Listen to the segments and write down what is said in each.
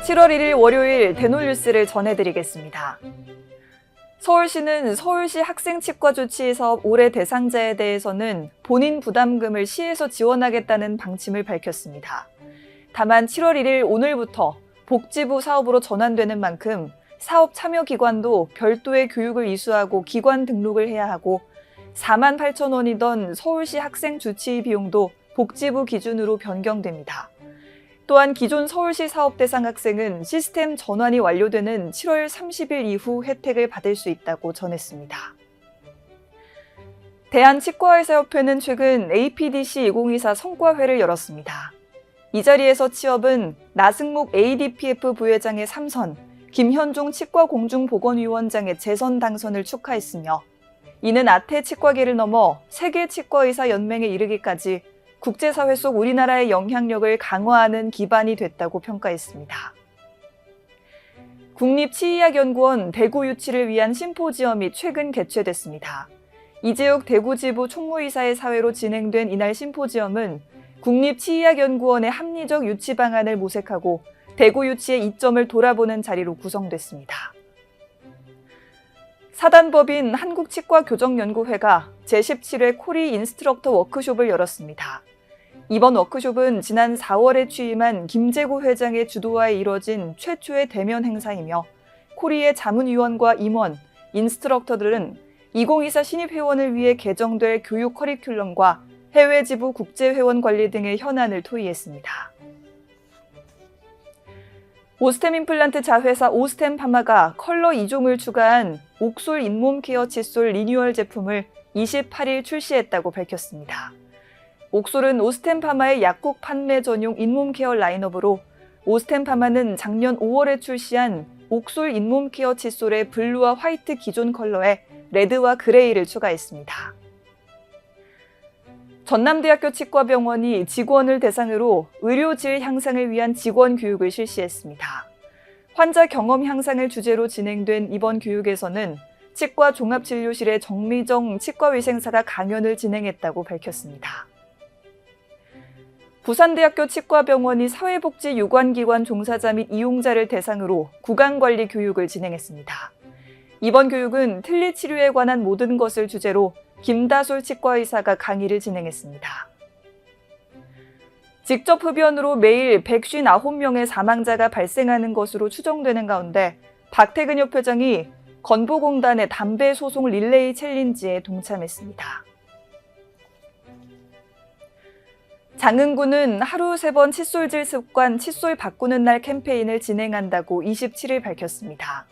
7월 1일 월요일 대놀뉴스를 전해드리겠습니다. 서울시는 서울시 학생치과 조치 사업 올해 대상자에 대해서는 본인 부담금을 시에서 지원하겠다는 방침을 밝혔습니다. 다만 7월 1일 오늘부터 복지부 사업으로 전환되는 만큼 사업 참여 기관도 별도의 교육을 이수하고 기관 등록을 해야 하고 4만 8천 원이던 서울시 학생 주치의 비용도 복지부 기준으로 변경됩니다. 또한 기존 서울시 사업 대상 학생은 시스템 전환이 완료되는 7월 30일 이후 혜택을 받을 수 있다고 전했습니다. 대한치과의사협회는 최근 APDC 2024 성과회를 열었습니다. 이 자리에서 취업은 나승목 ADPF 부회장의 3선, 김현종 치과공중보건위원장의 재선 당선을 축하했으며 이는 아태 치과계를 넘어 세계치과의사연맹에 이르기까지 국제사회 속 우리나라의 영향력을 강화하는 기반이 됐다고 평가했습니다. 국립치의학연구원 대구 유치를 위한 심포지엄이 최근 개최됐습니다. 이재욱 대구지부 총무이사의 사회로 진행된 이날 심포지엄은 국립치의학연구원의 합리적 유치 방안을 모색하고 대구 유치의 이점을 돌아보는 자리로 구성됐습니다. 사단법인 한국치과교정연구회가 제17회 코리 인스트럭터 워크숍을 열었습니다. 이번 워크숍은 지난 4월에 취임한 김재구 회장의 주도하에 이뤄진 최초의 대면 행사이며 코리의 자문위원과 임원, 인스트럭터들은 2024 신입회원을 위해 개정될 교육 커리큘럼과 해외 지부 국제회원 관리 등의 현안을 토의했습니다. 오스템 임플란트 자회사 오스템 파마가 컬러 2종을 추가한 옥솔 잇몸 케어 칫솔 리뉴얼 제품을 28일 출시했다고 밝혔습니다. 옥솔은 오스템 파마의 약국 판매 전용 잇몸 케어 라인업으로 오스템 파마는 작년 5월에 출시한 옥솔 잇몸 케어 칫솔의 블루와 화이트 기존 컬러에 레드와 그레이를 추가했습니다. 전남대학교 치과병원이 직원을 대상으로 의료질 향상을 위한 직원 교육을 실시했습니다. 환자 경험 향상을 주제로 진행된 이번 교육에서는 치과 종합진료실의 정미정 치과위생사가 강연을 진행했다고 밝혔습니다. 부산대학교 치과병원이 사회복지유관기관 종사자 및 이용자를 대상으로 구강관리 교육을 진행했습니다. 이번 교육은 틀니 치료에 관한 모든 것을 주제로 김다솔 치과의사가 강의를 진행했습니다. 직접 흡연으로 매일 159명의 사망자가 발생하는 것으로 추정되는 가운데 박태근 협회장이 건보공단의 담배 소송 릴레이 챌린지에 동참했습니다. 장흥구는 하루 3번 칫솔질 습관 칫솔 바꾸는 날 캠페인을 진행한다고 27일 밝혔습니다.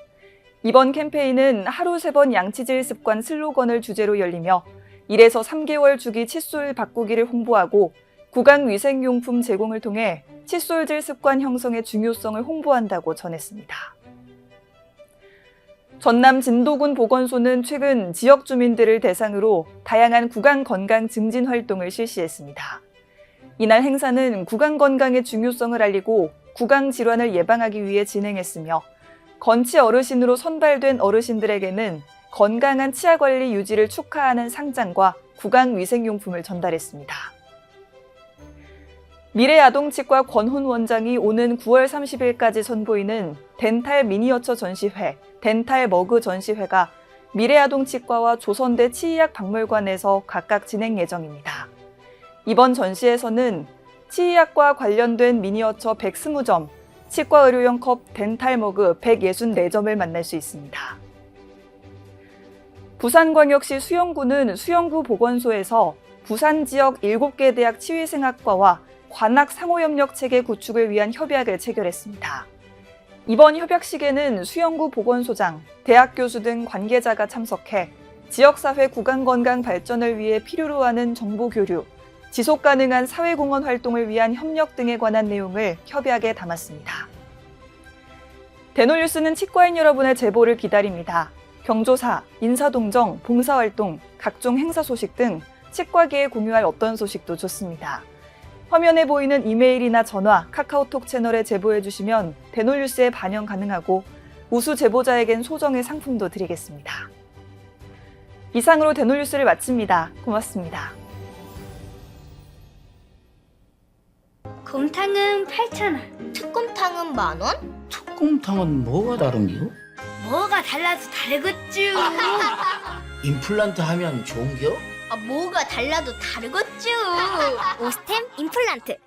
이번 캠페인은 하루 3번 양치질 습관 슬로건을 주제로 열리며 1에서 3개월 주기 칫솔 바꾸기를 홍보하고 구강위생용품 제공을 통해 칫솔질 습관 형성의 중요성을 홍보한다고 전했습니다. 전남 진도군 보건소는 최근 지역 주민들을 대상으로 다양한 구강 건강 증진 활동을 실시했습니다. 이날 행사는 구강 건강의 중요성을 알리고 구강 질환을 예방하기 위해 진행했으며 건치 어르신으로 선발된 어르신들에게는 건강한 치아 관리 유지를 축하하는 상장과 구강위생용품을 전달했습니다. 미래아동치과 권훈 원장이 오는 9월 30일까지 선보이는 덴탈 미니어처 전시회, 덴탈 머그 전시회가 미래아동치과와 조선대 치의학 박물관에서 각각 진행 예정입니다. 이번 전시에서는 치의학과 관련된 미니어처 120점, 치과 의료용 컵 덴탈 머그 164점을 만날 수 있습니다. 부산광역시 수영구는 수영구 보건소에서 부산 지역 7개 대학 치위생학과와 관악 상호협력 체계 구축을 위한 협약을 체결했습니다. 이번 협약식에는 수영구 보건소장, 대학 교수 등 관계자가 참석해 지역사회 구강건강 발전을 위해 필요로 하는 정보 교류, 지속가능한 사회공헌 활동을 위한 협력 등에 관한 내용을 협약에 담았습니다. 대놀뉴스는 치과인 여러분의 제보를 기다립니다. 경조사, 인사동정, 봉사활동, 각종 행사 소식 등 치과계에 공유할 어떤 소식도 좋습니다. 화면에 보이는 이메일이나 전화, 카카오톡 채널에 제보해 주시면 대놀뉴스에 반영 가능하고 우수 제보자에겐 소정의 상품도 드리겠습니다. 이상으로 대놀뉴스를 마칩니다. 고맙습니다. 곰탕은 8,000원, 특곰탕 특공탕은 10,000원? 특공탕은 뭐가 다른겨? 뭐가 달라도 다르겠쥬. 임플란트 하면 좋은겨? 뭐가 달라도 다르겠쥬. 오스템 임플란트